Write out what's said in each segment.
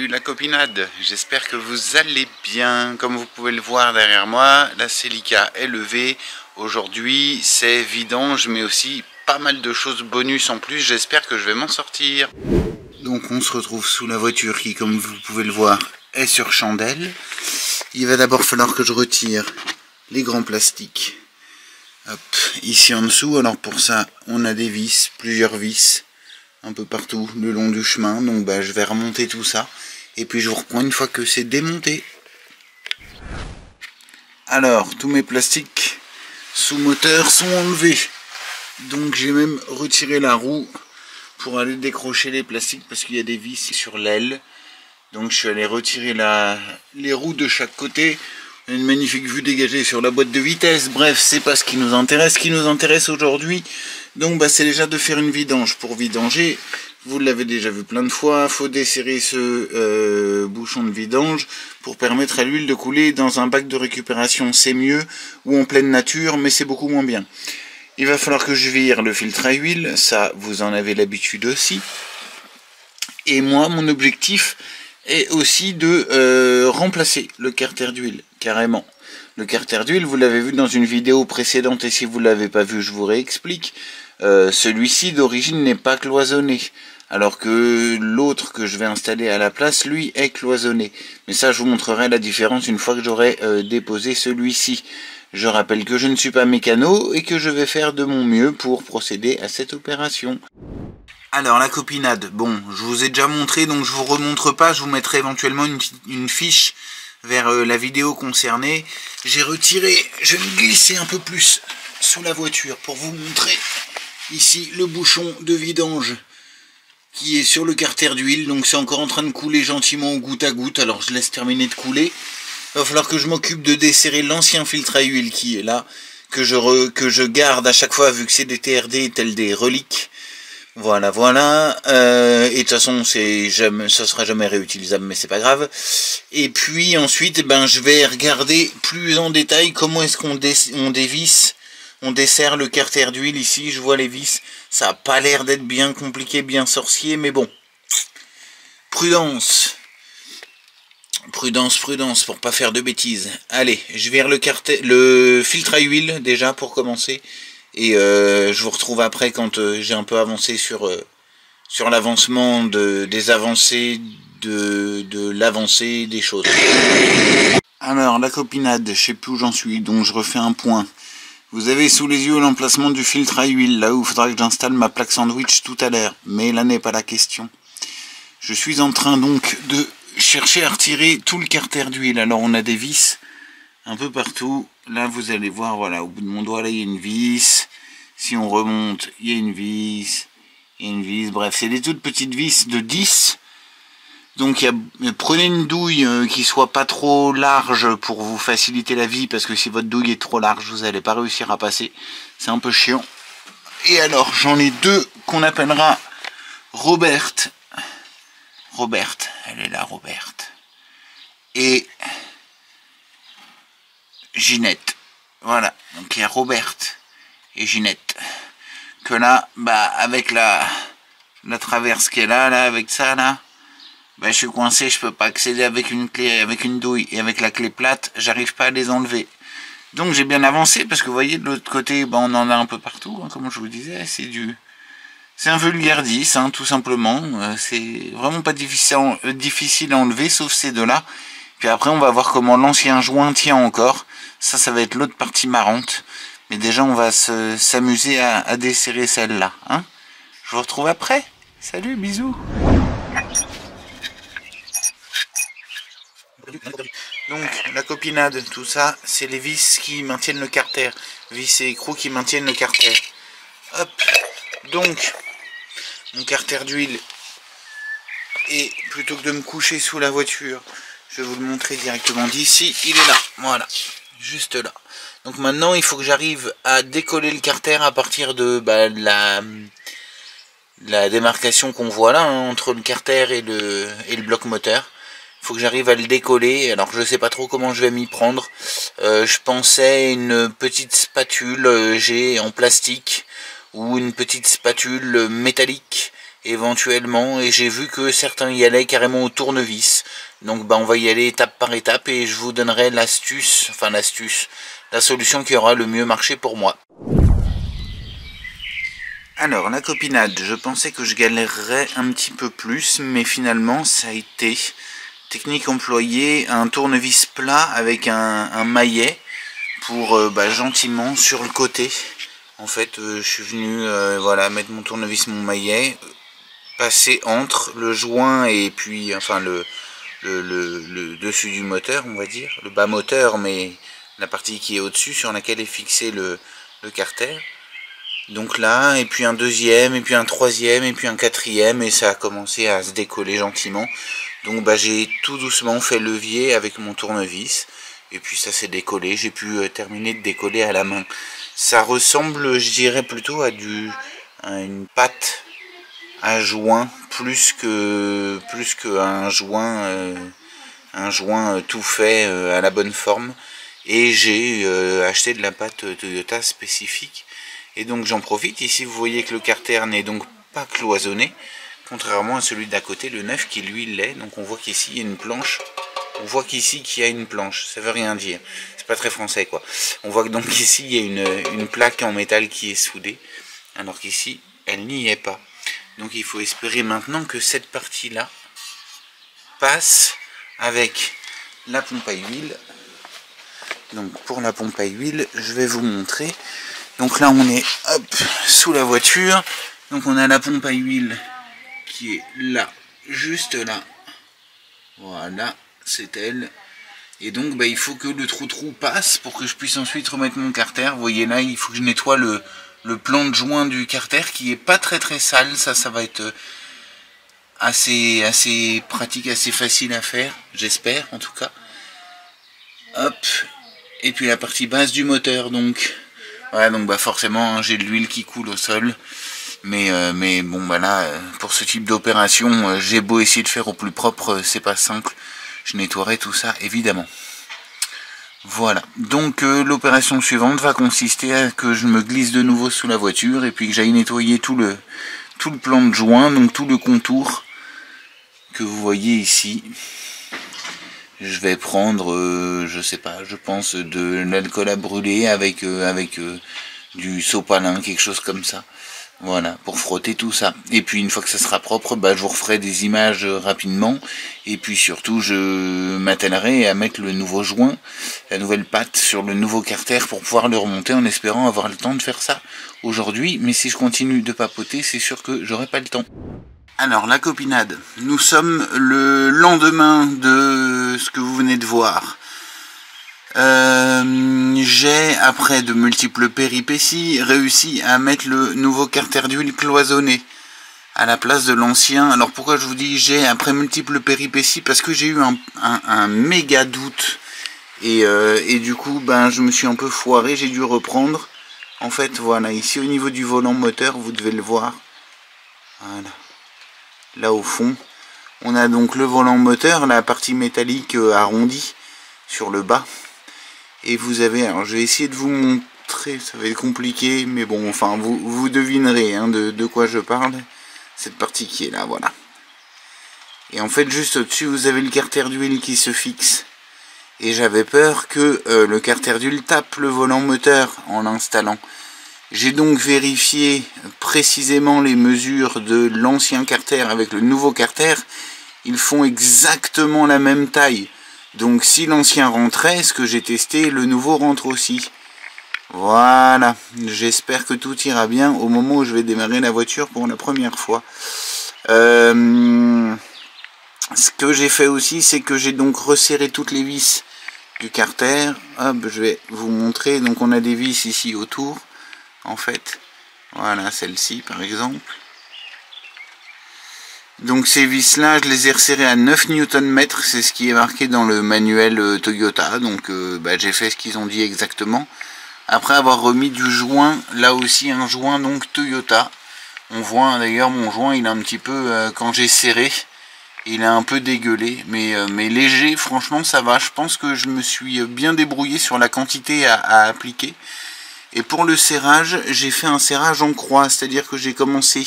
Salut la copinade, j'espère que vous allez bien. Comme vous pouvez le voir derrière moi, la Celica est levée. Aujourd'hui c'est vidange mais aussi pas mal de choses bonus en plus, j'espère que je vais m'en sortir. Donc on se retrouve sous la voiture qui, comme vous pouvez le voir, est sur chandelle. Il va d'abord falloir que je retire les grands plastiques. Hop, ici en dessous, alors pour ça on a des vis, plusieurs vis un peu partout le long du chemin, donc je vais remonter tout ça et puis je vous reprends une fois que c'est démonté. Alors tous mes plastiques sous moteur sont enlevés, donc j'ai même retiré la roue pour aller décrocher les plastiques parce qu'il y a des vis sur l'aile, donc je suis allé retirer les roues de chaque côté. Une magnifique vue dégagée sur la boîte de vitesse. Bref, c'est pas ce qui nous intéresse. Ce qui nous intéresse aujourd'hui, donc c'est déjà de faire une vidange. Pour vidanger, vous l'avez déjà vu plein de fois, faut desserrer ce bouchon de vidange pour permettre à l'huile de couler dans un bac de récupération. C'est mieux, ou en pleine nature, mais c'est beaucoup moins bien. Il va falloir que je vire le filtre à huile, ça vous en avez l'habitude aussi. Et moi, mon objectif est aussi de remplacer le carter d'huile, carrément. Le carter d'huile, vous l'avez vu dans une vidéo précédente, et si vous ne l'avez pas vu, je vous réexplique. Celui-ci d'origine n'est pas cloisonné, alors que l'autre que je vais installer à la place, lui, est cloisonné. Mais ça, je vous montrerai la différence une fois que j'aurai déposé celui-ci. Je rappelle que je ne suis pas mécano et que je vais faire de mon mieux pour procéder à cette opération. Alors la copinade, bon, je vous ai déjà montré, donc je vous remontre pas, je vous mettrai éventuellement une fiche vers la vidéo concernée. J'ai retiré, je vais me glisser un peu plus sous la voiture pour vous montrer ici le bouchon de vidange qui est sur le carter d'huile, donc c'est encore en train de couler gentiment au goutte à goutte, alors je laisse terminer de couler. Il va falloir que je m'occupe de desserrer l'ancien filtre à huile qui est là, que je garde à chaque fois vu que c'est des TRD tels des reliques. Voilà, et de toute façon, ça sera jamais réutilisable, mais c'est pas grave. Et puis ensuite, je vais regarder plus en détail comment est-ce qu'on dévisse, on dessert le carter d'huile ici. Je vois les vis, ça a pas l'air d'être bien compliqué, bien sorcier, mais bon. Prudence, pour pas faire de bêtises. Allez, je vire le filtre à huile déjà pour commencer. Et je vous retrouve après quand j'ai un peu avancé sur l'avancement des avancées de l'avancée des choses. Alors la copinade, je sais plus où j'en suis, donc je refais un point. Vous avez sous les yeux l'emplacement du filtre à huile, là où il faudra que j'installe ma plaque sandwich tout à l'heure. Mais là n'est pas la question. Je suis en train donc de chercher à retirer tout le carter d'huile. Alors on a des vis un peu partout. Là vous allez voir, voilà, au bout de mon doigt là il y a une vis. Si on remonte, il y a une vis, bref, c'est des toutes petites vis de 10. Donc prenez une douille qui soit pas trop large pour vous faciliter la vie, parce que si votre douille est trop large, vous n'allez pas réussir à passer. C'est un peu chiant. Et alors, j'en ai deux qu'on appellera Roberte, elle est là, Roberte. Et Ginette. Voilà, donc il y a Roberte et Ginette. Que là, avec la traverse qui est là, avec ça, là, je suis coincé, je peux pas accéder avec une clé, avec une douille, et avec la clé plate, j'arrive pas à les enlever. Donc j'ai bien avancé, parce que vous voyez, de l'autre côté, on en a un peu partout, hein, comme je vous disais, c'est un vulgaire 10, hein, tout simplement. C'est vraiment pas difficile à enlever, sauf ces deux-là. Puis après, on va voir comment l'ancien joint tient encore. Ça va être l'autre partie marrante. Mais déjà, on va s'amuser à desserrer celle-là. Hein, je vous retrouve après. Salut, bisous. Donc, la copinade, tout ça, c'est les vis qui maintiennent le carter. Vis et écrous qui maintiennent le carter. Hop. Donc, mon carter d'huile. Et plutôt que de me coucher sous la voiture, je vais vous le montrer directement d'ici. Il est là. Voilà. Juste là. Donc maintenant, il faut que j'arrive à décoller le carter à partir de la démarcation qu'on voit là, hein, entre le carter et le bloc moteur. Il faut que j'arrive à le décoller. Alors je sais pas trop comment je vais m'y prendre. Je pensais une petite spatule en plastique ou une petite spatule métallique éventuellement, et j'ai vu que certains y allaient carrément au tournevis. Donc on va y aller étape par étape et je vous donnerai l'astuce, la solution qui aura le mieux marché pour moi. Alors la copinade, je pensais que je galérerais un petit peu plus, mais finalement ça a été technique employée, un tournevis plat avec un maillet pour gentiment sur le côté. En fait je suis venu voilà, mettre mon tournevis, mon maillet, passer entre le joint et puis enfin le dessus du moteur, on va dire, le bas moteur, mais la partie qui est au-dessus sur laquelle est fixé le carter. Donc là, et puis un deuxième, et puis un troisième, et puis un quatrième, et ça a commencé à se décoller gentiment. Donc j'ai tout doucement fait levier avec mon tournevis, et puis ça s'est décollé, j'ai pu terminer de décoller à la main. Ça ressemble, je dirais, plutôt à une pâte à joint, plus que un joint tout fait à la bonne forme. Et j'ai acheté de la pâte Toyota spécifique. Et donc j'en profite, ici vous voyez que le carter n'est donc pas cloisonné, contrairement à celui d'à côté, le neuf, qui lui l'est. Donc on voit qu'ici il y a une planche, qu'il y a une planche, ça veut rien dire, c'est pas très français quoi. On voit que donc ici il y a une plaque en métal qui est soudée, alors qu'ici elle n'y est pas. Donc il faut espérer maintenant que cette partie là passe avec la pompe à huile. Donc pour la pompe à huile, je vais vous montrer. Donc là on est sous la voiture, donc on a la pompe à huile qui est là, juste là, voilà, c'est elle. Et donc il faut que le trou passe pour que je puisse ensuite remettre mon carter. Vous voyez là, il faut que je nettoie le plan de joint du carter qui est pas très sale, ça va être assez pratique, assez facile à faire, j'espère en tout cas. Hop, et puis la partie basse du moteur, donc... Ouais, donc forcément j'ai de l'huile qui coule au sol, mais bon là pour ce type d'opération j'ai beau essayer de faire au plus propre, c'est pas simple, je nettoierai tout ça évidemment. Voilà, donc l'opération suivante va consister à que je me glisse de nouveau sous la voiture et puis que j'aille nettoyer tout le plan de joint, donc tout le contour que vous voyez ici. Je vais prendre, je sais pas, je pense de l'alcool à brûler avec du sopalin, quelque chose comme ça. Voilà, pour frotter tout ça. Et puis une fois que ça sera propre, je vous referai des images rapidement. Et puis surtout, je m'attellerai à mettre le nouveau joint, la nouvelle patte sur le nouveau carter pour pouvoir le remonter en espérant avoir le temps de faire ça aujourd'hui. Mais si je continue de papoter, c'est sûr que j'aurai pas le temps. Alors la copinade, nous sommes le lendemain de ce que vous venez de voir. J'ai, après de multiples péripéties, réussi à mettre le nouveau carter d'huile cloisonné à la place de l'ancien. Alors pourquoi je vous dis j'ai, après multiples péripéties? Parce que j'ai eu un méga doute et du coup je me suis un peu foiré, j'ai dû reprendre. En fait voilà, ici au niveau du volant moteur, vous devez le voir, voilà. Là au fond, on a donc le volant moteur, la partie métallique arrondie sur le bas. Et vous avez, alors je vais essayer de vous montrer, ça va être compliqué, mais bon, enfin vous devinerez de quoi je parle. Cette partie qui est là, voilà. Et en fait, juste au-dessus, vous avez le carter d'huile qui se fixe. Et j'avais peur que le carter d'huile tape le volant moteur en l'installant. J'ai donc vérifié précisément les mesures de l'ancien carter avec le nouveau carter. Ils font exactement la même taille. Donc si l'ancien rentrait, ce que j'ai testé, le nouveau rentre aussi. Voilà. J'espère que tout ira bien au moment où je vais démarrer la voiture pour la première fois. Ce que j'ai fait aussi, c'est que j'ai donc resserré toutes les vis du carter. Hop, je vais vous montrer. Donc on a des vis ici autour. En fait, voilà, celle-ci par exemple. Donc ces vis là, je les ai resserrées à 9 Nm, c'est ce qui est marqué dans le manuel Toyota. Donc j'ai fait ce qu'ils ont dit exactement. Après avoir remis du joint, là aussi un joint donc Toyota. On voit d'ailleurs mon joint, il est un petit peu, quand j'ai serré, il est un peu dégueulé, mais léger, franchement ça va. Je pense que je me suis bien débrouillé sur la quantité à appliquer. Et pour le serrage, j'ai fait un serrage en croix, c'est-à-dire que j'ai commencé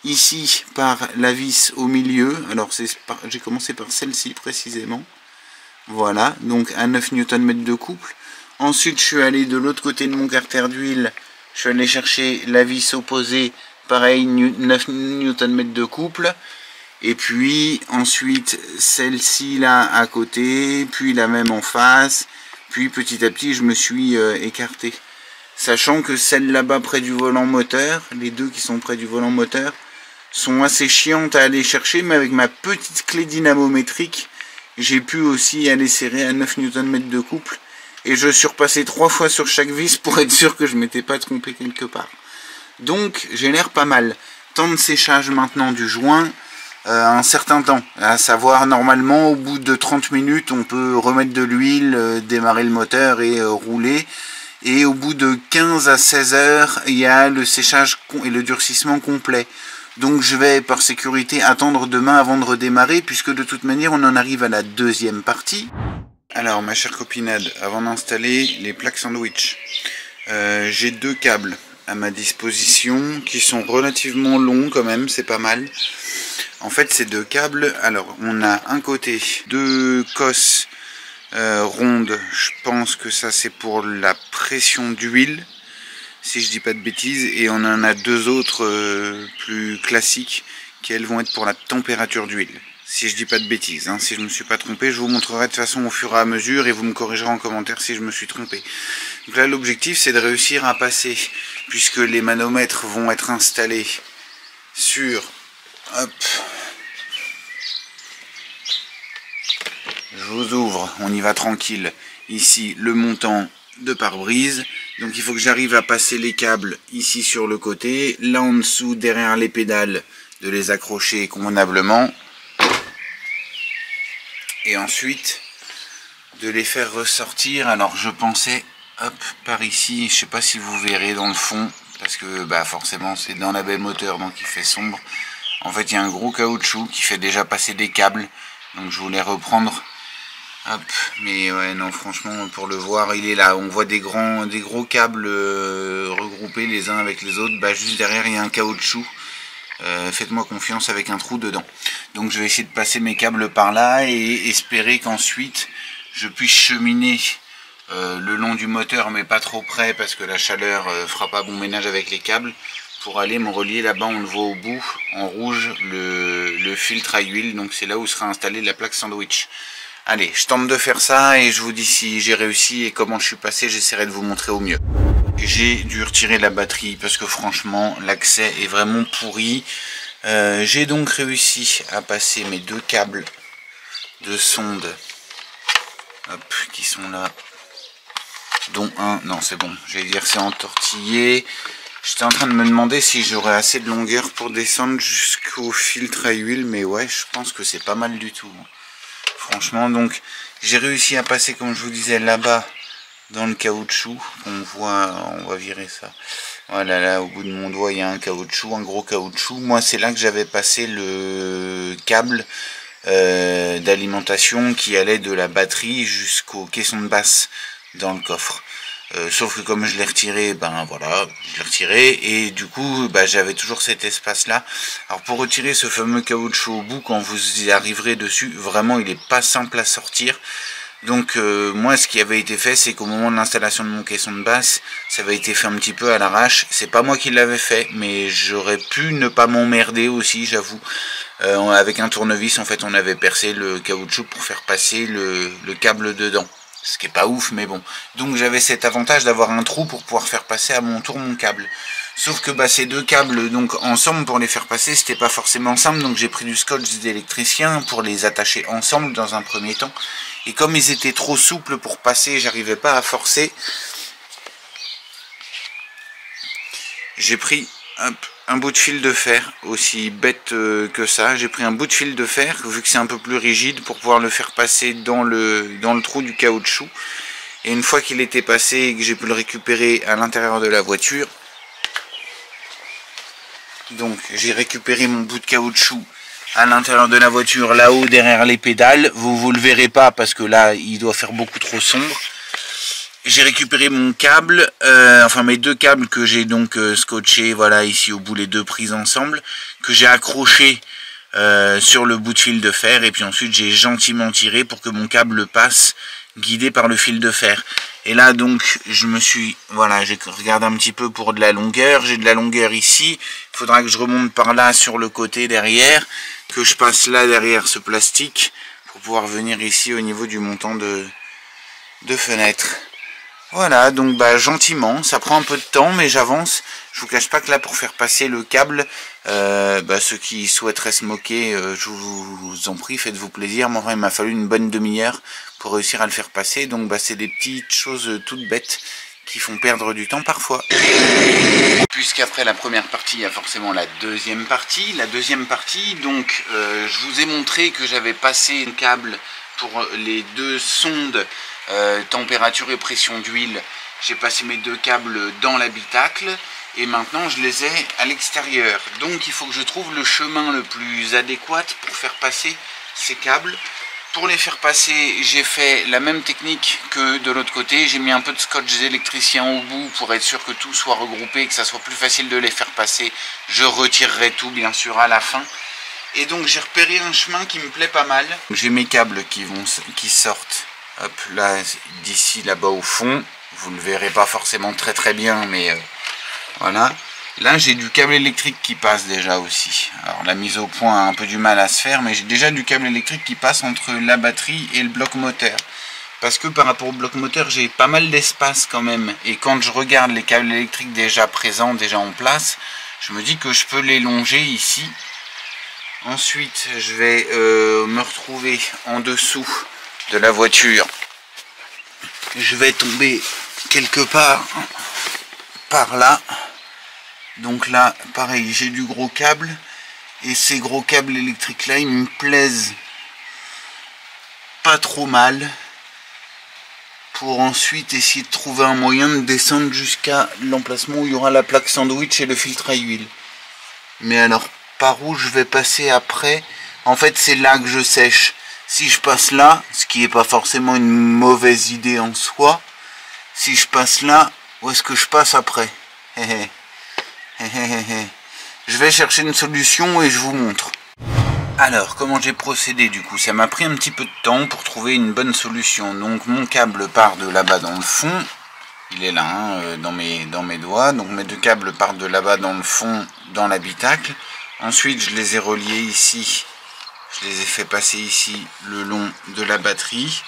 ici par la vis au milieu. Alors j'ai commencé par celle-ci précisément. Voilà, donc à 9 Nm de couple. Ensuite je suis allé de l'autre côté de mon carter d'huile, je suis allé chercher la vis opposée, pareil 9 Nm de couple. Et puis ensuite celle-ci là à côté, puis la même en face, puis petit à petit je me suis écarté. Sachant que celles là-bas près du volant moteur, les deux qui sont près du volant moteur, sont assez chiantes à aller chercher, mais avec ma petite clé dynamométrique, j'ai pu aussi aller serrer à 9 Nm de couple. Et je suis repassé 3 fois sur chaque vis pour être sûr que je m'étais pas trompé quelque part. Donc j'ai l'air pas mal. Temps de séchage maintenant du joint. Un certain temps, à savoir normalement au bout de 30 minutes on peut remettre de l'huile, démarrer le moteur et rouler, et au bout de 15 à 16 heures il y a le séchage et le durcissement complet. Donc je vais par sécurité attendre demain avant de redémarrer, puisque de toute manière on en arrive à la deuxième partie. Alors ma chère copinade, avant d'installer les plaques sandwich, j'ai deux câbles à ma disposition qui sont relativement longs quand même, c'est pas mal. En fait, ces deux câbles, alors on a un côté deux cosses rondes, je pense que ça c'est pour la pression d'huile, si je dis pas de bêtises, et on en a deux autres plus classiques qui elles vont être pour la température d'huile, si je dis pas de bêtises, hein. Si je me suis pas trompé, je vous montrerai de toute façon au fur et à mesure et vous me corrigerez en commentaire si je me suis trompé. Donc là l'objectif c'est de réussir à passer, puisque les manomètres vont être installés sur... Hop. Je vous ouvre, on y va tranquille. Ici, le montant de pare-brise. Donc il faut que j'arrive à passer les câbles ici sur le côté. Là en dessous, derrière les pédales, de les accrocher convenablement. Et ensuite, de les faire ressortir. Alors je pensais, hop, par ici, je sais pas si vous verrez dans le fond, parce que bah forcément c'est dans la baie moteur, donc il fait sombre. En fait, il y a un gros caoutchouc qui fait déjà passer des câbles, donc je voulais reprendre. Hop, mais ouais, non, franchement, pour le voir, il est là. On voit des gros câbles regroupés les uns avec les autres. Bah, juste derrière, il y a un caoutchouc. Faites-moi confiance, avec un trou dedans. Donc, je vais essayer de passer mes câbles par là et espérer qu'ensuite, je puisse cheminer le long du moteur, mais pas trop près, parce que la chaleur fera pas bon ménage avec les câbles, pour aller me relier là-bas. On le voit au bout, en rouge, le filtre à huile. Donc c'est là où sera installée la plaque sandwich. Allez, je tente de faire ça et je vous dis si j'ai réussi et comment je suis passé. J'essaierai de vous montrer au mieux. J'ai dû retirer la batterie parce que franchement l'accès est vraiment pourri. J'ai donc réussi à passer mes deux câbles de sonde, hop, qui sont là, dont un, non c'est bon, j'allais dire c'est entortillé. J'étais en train de me demander si j'aurais assez de longueur pour descendre jusqu'au filtre à huile, mais ouais, je pense que c'est pas mal du tout. Franchement, donc j'ai réussi à passer, comme je vous disais, là-bas dans le caoutchouc. On voit, on va virer ça. Voilà, là au bout de mon doigt, il y a un caoutchouc, un gros caoutchouc. Moi, c'est là que j'avais passé le câble d'alimentation qui allait de la batterie jusqu'au caisson de basse dans le coffre. Sauf que comme je l'ai retiré, ben voilà, je l'ai retiré et du coup bah, j'avais toujours cet espace là. Alors pour retirer ce fameux caoutchouc au bout, quand vous y arriverez dessus, vraiment il est pas simple à sortir. Donc moi ce qui avait été fait, c'est qu'au moment de l'installation de mon caisson de basse, ça avait été fait un petit peu à l'arrache. C'est pas moi qui l'avais fait, mais j'aurais pu ne pas m'emmerder aussi, j'avoue. Avec un tournevis, en fait on avait percé le caoutchouc pour faire passer le câble dedans. Ce qui est pas ouf, mais bon. Donc j'avais cet avantage d'avoir un trou pour pouvoir faire passer à mon tour mon câble. Sauf que bah, ces deux câbles donc ensemble, pour les faire passer, c'était pas forcément simple. Donc j'ai pris du scotch d'électricien pour les attacher ensemble dans un premier temps. Et comme ils étaient trop souples pour passer, j'arrivais pas à forcer. J'ai pris un bout de fil de fer, aussi bête que ça. J'ai pris un bout de fil de fer, vu que c'est un peu plus rigide, pour pouvoir le faire passer dans le trou du caoutchouc. Et une fois qu'il était passé et que j'ai pu le récupérer à l'intérieur de la voiture, donc j'ai récupéré mon bout de caoutchouc à l'intérieur de la voiture, là-haut derrière les pédales. Vous le verrez pas parce que là il doit faire beaucoup trop sombre. j'ai récupéré mon câble, enfin mes deux câbles que j'ai donc scotché, voilà, ici au bout, les deux prises ensemble, que j'ai accroché sur le bout de fil de fer, et puis ensuite j'ai gentiment tiré pour que mon câble passe, guidé par le fil de fer. Et là donc je me suis, voilà, j'ai regardé un petit peu pour de la longueur, j'ai de la longueur ici, il faudra que je remonte par là sur le côté derrière, que je passe là derrière ce plastique, pour pouvoir venir ici au niveau du montant de fenêtre. Voilà, donc bah gentiment, ça prend un peu de temps mais j'avance. Je vous cache pas que là pour faire passer le câble, ceux qui souhaiteraient se moquer, je vous en prie, faites-vous plaisir. Moi il m'a fallu une bonne demi-heure pour réussir à le faire passer, donc bah c'est des petites choses toutes bêtes qui font perdre du temps parfois. Puisqu'après la première partie, il y a forcément la deuxième partie. La deuxième partie, donc je vous ai montré que j'avais passé un câble pour les deux sondes température et pression d'huile. J'ai passé mes deux câbles dans l'habitacle et maintenant je les ai à l'extérieur. Donc il faut que je trouve le chemin le plus adéquat pour faire passer ces câbles. Pour les faire passer, j'ai fait la même technique que de l'autre côté. J'ai mis un peu de scotch électricien au bout pour être sûr que tout soit regroupé, que ça soit plus facile de les faire passer. Je retirerai tout bien sûr à la fin. Et donc j'ai repéré un chemin qui me plaît pas mal. J'ai mes câbles qui sortent. Hop, là, d'ici là-bas au fond, vous ne le verrez pas forcément très bien, mais voilà. Là, j'ai du câble électrique qui passe déjà aussi. Alors, la mise au point a un peu du mal à se faire, mais j'ai déjà du câble électrique qui passe entre la batterie et le bloc moteur. Parce que par rapport au bloc moteur, j'ai pas mal d'espace quand même. Et quand je regarde les câbles électriques déjà présents, déjà en place, je me dis que je peux les longer ici. Ensuite, je vais me retrouver en dessous de la voiture. Je vais tomber quelque part par là. Donc là, pareil, j'ai du gros câble. Et ces gros câbles électriques là, ils me plaisent pas trop mal. Pour ensuite essayer de trouver un moyen de descendre jusqu'à l'emplacement où il y aura la plaque sandwich et le filtre à huile. Mais alors, par où je vais passer après? En fait, c'est là que je sèche. Si je passe là, ce qui n'est pas forcément une mauvaise idée en soi, si je passe là, où est-ce que je passe après? Je vais chercher une solution et je vous montre. Alors, comment j'ai procédé du coup? Ça m'a pris un petit peu de temps pour trouver une bonne solution. Donc mon câble part de là-bas dans le fond. Il est là, hein, dans mes doigts. Donc mes deux câbles partent de là-bas dans le fond, dans l'habitacle. Ensuite, je les ai reliés ici. Je les ai fait passer ici le long de la batterie.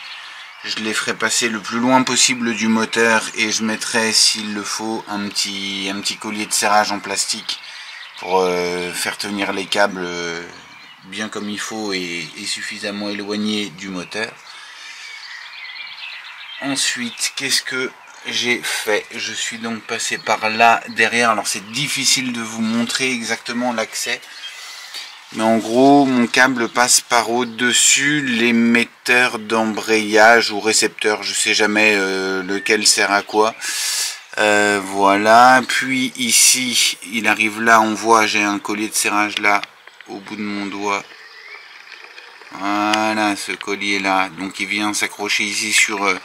Je les ferai passer le plus loin possible du moteur et je mettrai, s'il le faut, un petit collier de serrage en plastique pour faire tenir les câbles bien comme il faut et suffisamment éloignés du moteur. Ensuite, qu'est-ce que j'ai fait? Je suis donc passé par là derrière. Alors c'est difficile de vous montrer exactement l'accès. Mais en gros, mon câble passe par au-dessus l'émetteur d'embrayage ou récepteur. Je sais jamais lequel sert à quoi. Voilà. Puis ici, il arrive là. On voit, j'ai un collier de serrage là, au bout de mon doigt. Voilà, ce collier là. Donc il vient s'accrocher ici sur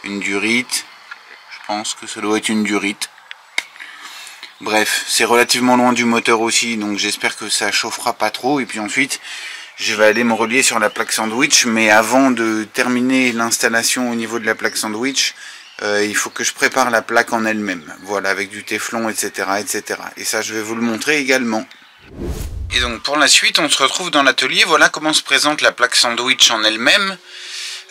une durite. Je pense que ça doit être une durite. Bref, c'est relativement loin du moteur aussi, donc j'espère que ça chauffera pas trop. Et puis ensuite, je vais aller me relier sur la plaque sandwich. Mais avant de terminer l'installation au niveau de la plaque sandwich, il faut que je prépare la plaque en elle-même. Voilà, avec du téflon, etc., etc. Et ça, je vais vous le montrer également. Et donc pour la suite, on se retrouve dans l'atelier. Voilà comment se présente la plaque sandwich en elle-même.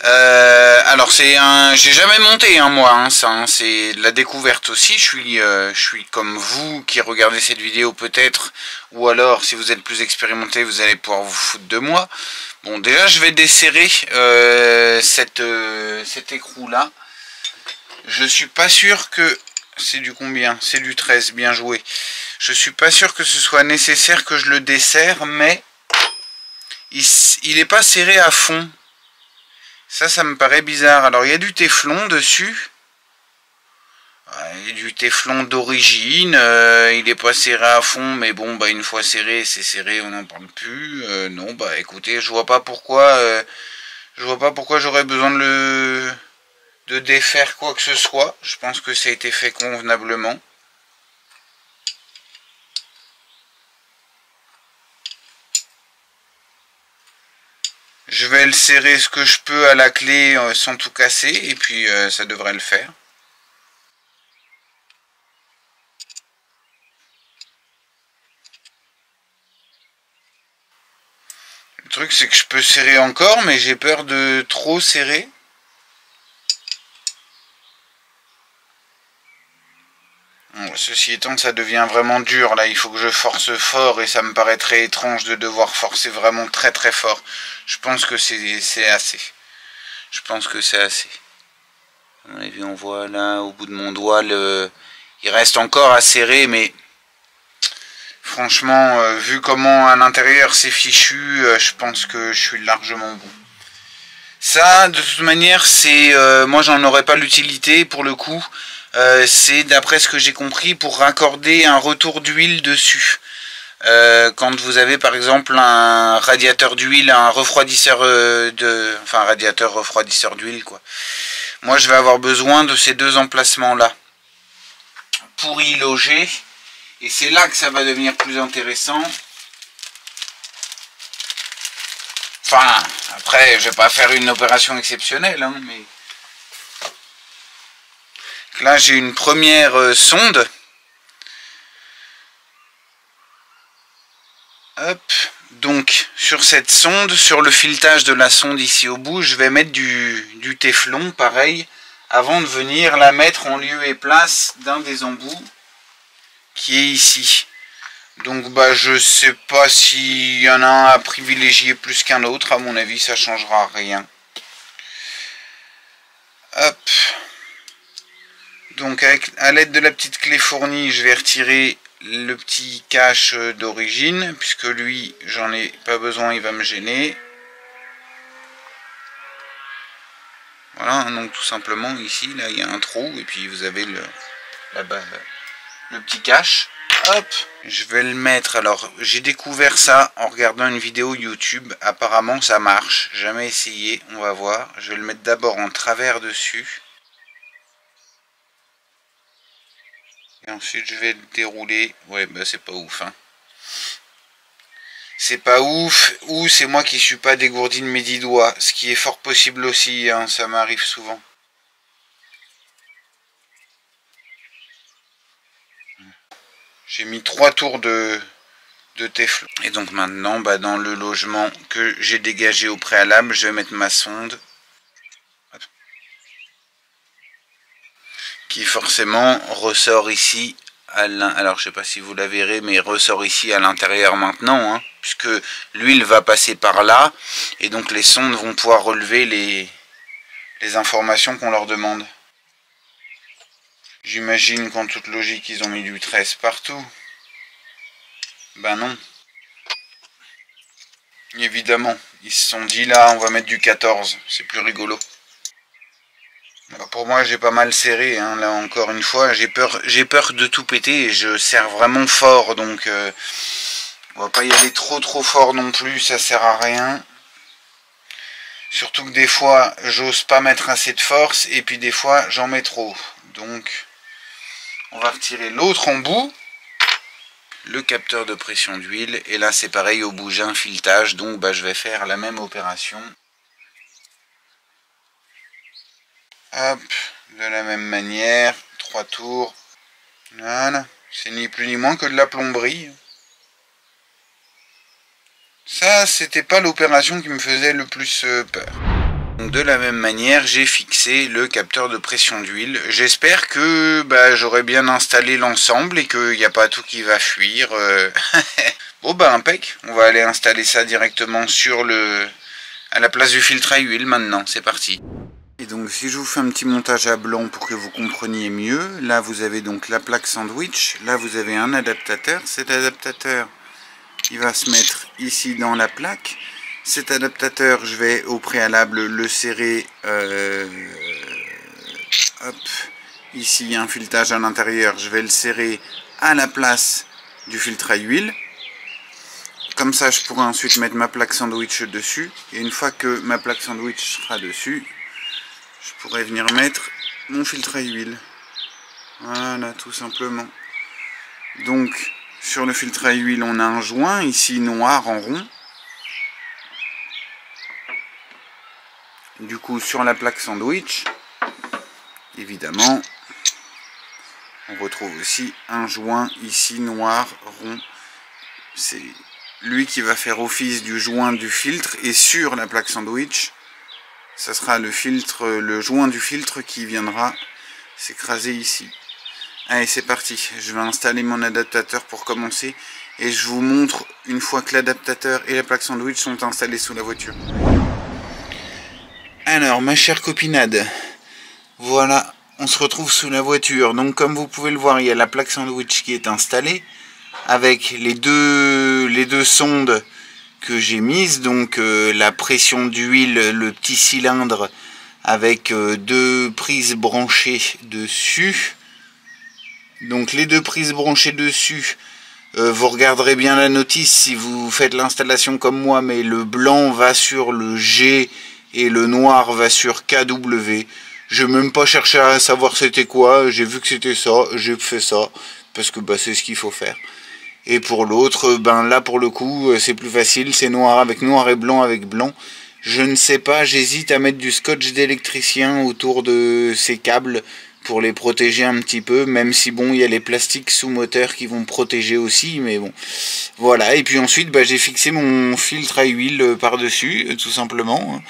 Alors j'ai jamais monté moi, hein, ça, hein, c'est de la découverte aussi. Je suis comme vous qui regardez cette vidéo peut-être, ou alors si vous êtes plus expérimenté, vous allez pouvoir vous foutre de moi. Bon, déjà je vais desserrer cet écrou là. Je suis pas sûr que c'est du combien, c'est du 13, bien joué. Je suis pas sûr que ce soit nécessaire que je le desserre, mais il est pas serré à fond. Ça me paraît bizarre. Alors, il y a du téflon dessus. Il y a du téflon d'origine. Il n'est pas serré à fond, mais bon, bah, une fois serré, c'est serré, on n'en parle plus. Non, bah, écoutez, je vois pas pourquoi j'aurais besoin de de défaire quoi que ce soit. Je pense que ça a été fait convenablement. Je vais le serrer ce que je peux à la clé sans tout casser et puis ça devrait le faire. Le truc c'est que je peux serrer encore mais j'ai peur de trop serrer. Bon, ceci étant, ça devient vraiment dur là, il faut que je force fort et ça me paraît très étrange de devoir forcer vraiment très très fort. Je pense que c'est assez. Je pense que c'est assez. À mon avis, on voit là au bout de mon doigt, il reste encore à serrer, mais franchement, vu comment à l'intérieur c'est fichu, je pense que je suis largement bon. Ça, de toute manière, c'est moi j'en aurais pas l'utilité pour le coup. C'est d'après ce que j'ai compris pour raccorder un retour d'huile dessus. Quand vous avez par exemple un radiateur d'huile, un refroidisseur enfin un radiateur refroidisseur d'huile quoi. Moi je vais avoir besoin de ces deux emplacements là pour y loger et c'est là que ça va devenir plus intéressant. Enfin après je vais pas faire une opération exceptionnelle hein, mais là j'ai une première sonde. Hop, donc sur cette sonde, sur le filetage de la sonde ici au bout, je vais mettre du téflon, pareil, avant de venir la mettre en lieu et place d'un des embouts qui est ici. Donc bah je sais pas s'il y en a un à privilégier plus qu'un autre, à mon avis ça changera rien. Hop. Donc à l'aide de la petite clé fournie, je vais retirer le petit cache d'origine, puisque lui, j'en ai pas besoin, il va me gêner. Voilà, donc tout simplement ici, là, il y a un trou, et puis vous avez là-bas le petit cache. Hop, je vais le mettre. Alors, j'ai découvert ça en regardant une vidéo YouTube. Apparemment, ça marche. Jamais essayé, on va voir. Je vais le mettre d'abord en travers dessus. Et ensuite, je vais le dérouler. Ouais, bah c'est pas ouf, hein. C'est pas ouf, ou c'est moi qui suis pas dégourdi de mes 10 doigts, ce qui est fort possible aussi, hein, ça m'arrive souvent. J'ai mis 3 tours de téflon. Et donc maintenant, bah, dans le logement que j'ai dégagé au préalable, je vais mettre ma sonde. Qui forcément ressort ici. Alors je sais pas si vous la verrez, mais il ressort ici à l'intérieur maintenant, hein, puisque l'huile va passer par là, et donc les sondes vont pouvoir relever les informations qu'on leur demande. J'imagine qu'en toute logique ils ont mis du 13 partout. Ben non. Évidemment, ils se sont dit là on va mettre du 14, c'est plus rigolo. Alors pour moi j'ai pas mal serré, hein, là encore une fois, j'ai peur de tout péter et je serre vraiment fort, donc on va pas y aller trop fort non plus, ça sert à rien. Surtout que des fois j'ose pas mettre assez de force et puis des fois j'en mets trop. Donc on va retirer l'autre embout, le capteur de pression d'huile, et là c'est pareil, au bout j'ai un filetage, donc bah, je vais faire la même opération. Hop, de la même manière, 3 tours. Voilà, c'est ni plus ni moins que de la plomberie. Ça, c'était pas l'opération qui me faisait le plus peur. Donc, de la même manière, j'ai fixé le capteur de pression d'huile. J'espère que bah, j'aurai bien installé l'ensemble et qu'il n'y a pas tout qui va fuir. Bon bah impec, on va aller installer ça directement sur à la place du filtre à huile maintenant, c'est parti. Et donc si je vous fais un petit montage à blanc pour que vous compreniez mieux, là vous avez donc la plaque sandwich, là vous avez un adaptateur, cet adaptateur il va se mettre ici dans la plaque. Cet adaptateur je vais au préalable le serrer, hop, ici il y a un filetage à l'intérieur, je vais le serrer à la place du filtre à huile. Comme ça je pourrai ensuite mettre ma plaque sandwich dessus, et une fois que ma plaque sandwich sera dessus, je pourrais venir mettre mon filtre à huile. Voilà, tout simplement. Donc, sur le filtre à huile, on a un joint, ici noir en rond. Du coup, sur la plaque sandwich, évidemment, on retrouve aussi un joint ici noir rond. C'est lui qui va faire office du joint du filtre, et sur la plaque sandwich, ça sera le joint du filtre qui viendra s'écraser ici. Allez, c'est parti, je vais installer mon adaptateur pour commencer, et je vous montre une fois que l'adaptateur et la plaque sandwich sont installés sous la voiture. Alors, ma chère copinade, voilà, on se retrouve sous la voiture. Donc, comme vous pouvez le voir, il y a la plaque sandwich qui est installée, avec les deux sondes que j'ai mises, donc la pression d'huile, le petit cylindre avec deux prises branchées dessus. Donc les deux prises branchées dessus, vous regarderez bien la notice si vous faites l'installation comme moi, mais le blanc va sur le G et le noir va sur KW. Je n'ai même pas cherché à savoir c'était quoi, j'ai vu que c'était ça, j'ai fait ça, parce que bah, c'est ce qu'il faut faire. Et pour l'autre, ben là pour le coup, c'est plus facile, c'est noir avec noir et blanc avec blanc. Je ne sais pas, j'hésite à mettre du scotch d'électricien autour de ces câbles pour les protéger un petit peu, même si bon, il y a les plastiques sous moteur qui vont protéger aussi, mais bon, voilà. Et puis ensuite, bah, j'ai fixé mon filtre à huile par-dessus, tout simplement,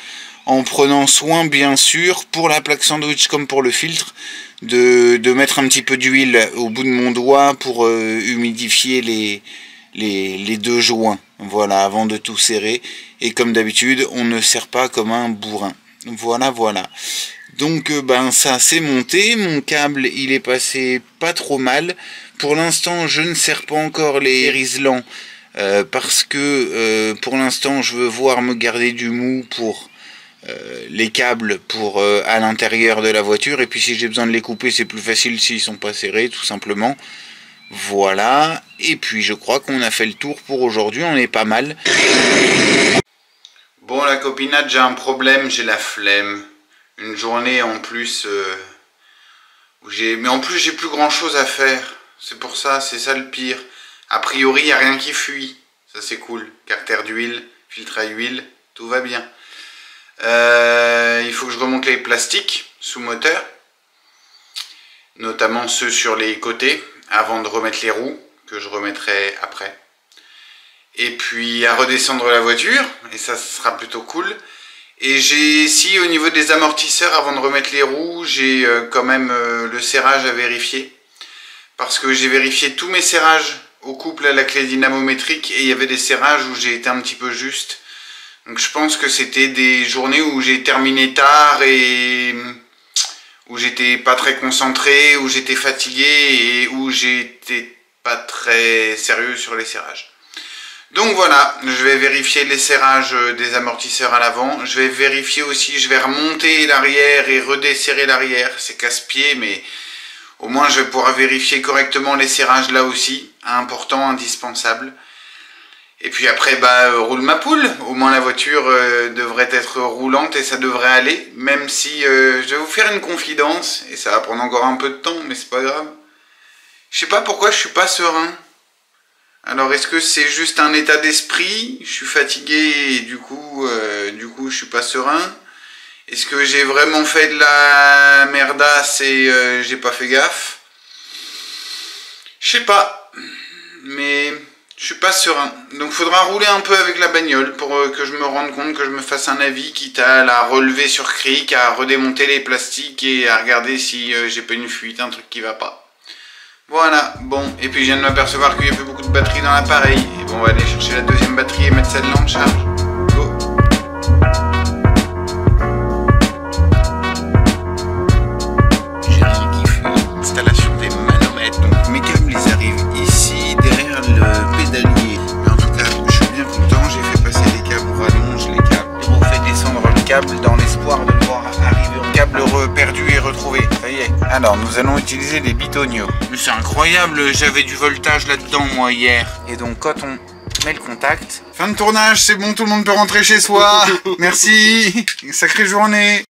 en prenant soin, bien sûr, pour la plaque sandwich comme pour le filtre, de mettre un petit peu d'huile au bout de mon doigt pour humidifier les deux joints, voilà, avant de tout serrer. Et comme d'habitude, on ne serre pas comme un bourrin. Voilà, voilà. Donc ben ça c'est monté, mon câble il est passé pas trop mal. Pour l'instant je ne serre pas encore les islants parce que pour l'instant je veux voir me garder du mou pour les câbles pour à l'intérieur de la voiture, et puis si j'ai besoin de les couper c'est plus facile s'ils sont pas serrés tout simplement. Voilà, et puis je crois qu'on a fait le tour pour aujourd'hui, on est pas mal. Bon la copinade, j'ai un problème, j'ai la flemme. Une journée en plus mais en plus j'ai plus grand chose à faire. C'est pour ça, c'est ça le pire. A priori il n'y a rien qui fuit. Ça c'est cool. Carter d'huile, filtre à huile, tout va bien. Il faut que je remonte les plastiques sous moteur, notamment ceux sur les côtés, avant de remettre les roues, que je remettrai après. Et puis à redescendre la voiture, et ça sera plutôt cool. Et j'ai ici au niveau des amortisseurs, avant de remettre les roues, j'ai quand même le serrage à vérifier. Parce que j'ai vérifié tous mes serrages au couple à la clé dynamométrique, et il y avait des serrages où j'ai été un petit peu juste. Donc je pense que c'était des journées où j'ai terminé tard et où j'étais pas très concentré, où j'étais fatigué et où j'étais pas très sérieux sur les serrages. Donc voilà, je vais vérifier les serrages des amortisseurs à l'avant. Je vais vérifier aussi, je vais remonter l'arrière et redesserrer l'arrière. C'est casse-pied, mais au moins je vais pouvoir vérifier correctement les serrages là aussi. Important, indispensable. Et puis après, bah, roule ma poule. Au moins la voiture devrait être roulante et ça devrait aller. Même si je vais vous faire une confidence, et ça va prendre encore un peu de temps, mais c'est pas grave. Je sais pas pourquoi je suis pas serein. Alors est-ce que c'est juste un état d'esprit? Je suis fatigué et du coup je suis pas serein. Est-ce que j'ai vraiment fait de la merdasse et j'ai pas fait gaffe? Je sais pas. Mais je suis pas serein. Donc faudra rouler un peu avec la bagnole pour que je me rende compte, que je me fasse un avis, quitte à la relever sur cric, à redémonter les plastiques et à regarder si j'ai pas une fuite, un truc qui va pas. Voilà, bon, et puis je viens de m'apercevoir qu'il y a plus beaucoup de batterie dans l'appareil. Et bon, on va aller chercher la deuxième batterie et mettre celle-là en charge. Go! J'ai rien qui fait. Installation des manomètres. Donc mes câbles, ils arrivent ici, derrière le pédalier. Mais en tout cas, je suis bien content. J'ai fait passer les câbles, on rallonge les câbles. Et on fait descendre le câble dans l'espoir de le voir arriver en câble perdu et retrouvé. Ça y est. Alors, nous allons utiliser des bitonios. C'est incroyable, j'avais du voltage là-dedans, moi, hier. Et donc, quand on met le contact... Fin de tournage, c'est bon, tout le monde peut rentrer chez soi. Merci. Sacrée journée.